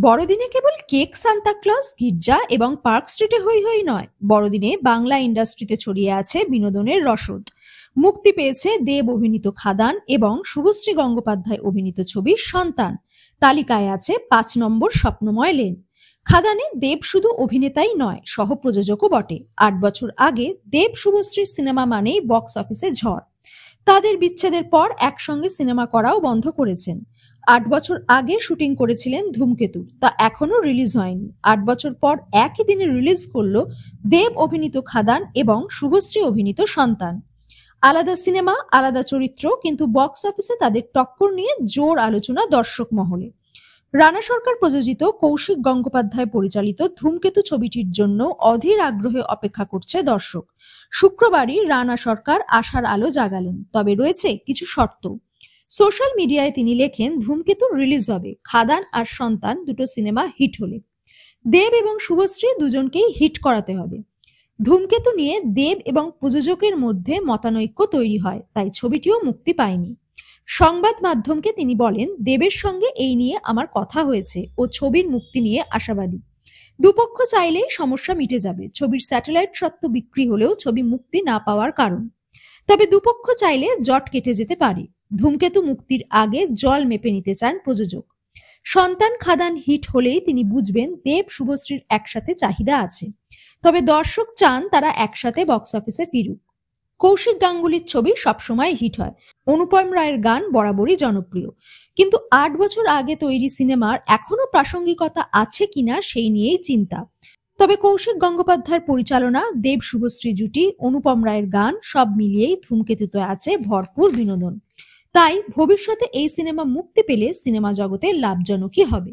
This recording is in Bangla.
বড়দিনে কেবল কেক, সান্তাক্লজ, গির্জা এবং পার্ক স্ট্রিটে হই হই নয়, বড়দিনে বাংলা ইন্ডাস্ট্রিতে ছড়িয়ে আছে বিনোদনের রসদ। মুক্তি পেয়েছে দেব অভিনীত খাদান এবং শুভশ্রী গঙ্গোপাধ্যায় অভিনীত ছবি সন্তান। তালিকায় আছে ৫ নম্বর স্বপ্নময় লেন। খাদানে দেব শুধু অভিনেতাই নয়, সহপ্রযোজকও বটে। ৮ বছর আগে দেব শুভশ্রীর সিনেমা মানেই বক্স অফিসে ঝড়। তাদের বিচ্ছেদের পর একসঙ্গে সিনেমা করাও বন্ধ করেছেন। ৮ বছর আগে শুটিং করেছিলেন ধূমকেতু, তা এখনো রিলিজ হয়নি। ৮ বছর পর একই দিনে রিলিজ করলো দেব অভিনীত খাদান এবং শুভশ্রী অভিনীত সন্তান। আলাদা সিনেমা, আলাদা চরিত্র, কিন্তু বক্স অফিসে তাদের টক্কর নিয়ে জোর আলোচনা দর্শক মহলে। রানা সরকার প্রযোজিত, কৌশিক গঙ্গোপাধ্যায় পরিচালিত ধূমকেতু ছবিটির জন্য অধীর আগ্রহে অপেক্ষা করছে দর্শক। শুক্রবারই রানা সরকার আশার আলো জাগালেন, তবে রয়েছে কিছু শর্ত। সোশ্যাল মিডিয়ায় তিনি লেখেন, ধূমকেতু রিলিজ হবে খাদান আর সন্তান দুটো সিনেমা হিট হলে। দেব এবং শুভশ্রী দুজনকেই হিট করাতে হবে। ধূমকেতু নিয়ে দেব এবং প্রযোজকের মধ্যে মতানৈক্য তৈরি হয়, তাই ছবিটিও মুক্তি পায়নি। সংবাদ মাধ্যমকে তিনি বলেন, দেবের সঙ্গে এই নিয়ে আমার কথা হয়েছে ও ছবির মুক্তি নিয়ে আশাবাদী। দুপক্ষ চাইলেই সমস্যা মিটে যাবে। ছবির স্যাটেলাইট স্বত্ব বিক্রি হলেও ছবি মুক্তি না পাওয়ার কারণ। তবে দুপক্ষ চাইলে জট কেটে যেতে পারে। ধূমকেতু মুক্তির আগে জল মেপে নিতে চান প্রযোজক। সন্তান খাদান হিট হলেই তিনি বুঝবেন দেব শুভশ্রীর একসাথে চাহিদা আছে। তবে দর্শক চান তারা একসাথে বক্স অফিসে ফিরুক। কৌশিক গাঙ্গুলির ছবি সবসময় হিট হয়, অনুপম রায়ের গান বরাবরই জনপ্রিয়, কিন্তু ৮ বছর আগে তৈরি সিনেমার এখনো প্রাসঙ্গিকতা আছে কিনা সেই নিয়েই চিন্তা। তবে কৌশিক গঙ্গোপাধ্যায়ের পরিচালনা, দেব শুভশ্রী জুটি, অনুপম রায়ের গান সব মিলিয়েই ধূমকেতুতে আছে ভরপুর বিনোদন। তাই ভবিষ্যতে এই সিনেমা মুক্তি পেলে সিনেমা জগতে লাভজনকই হবে।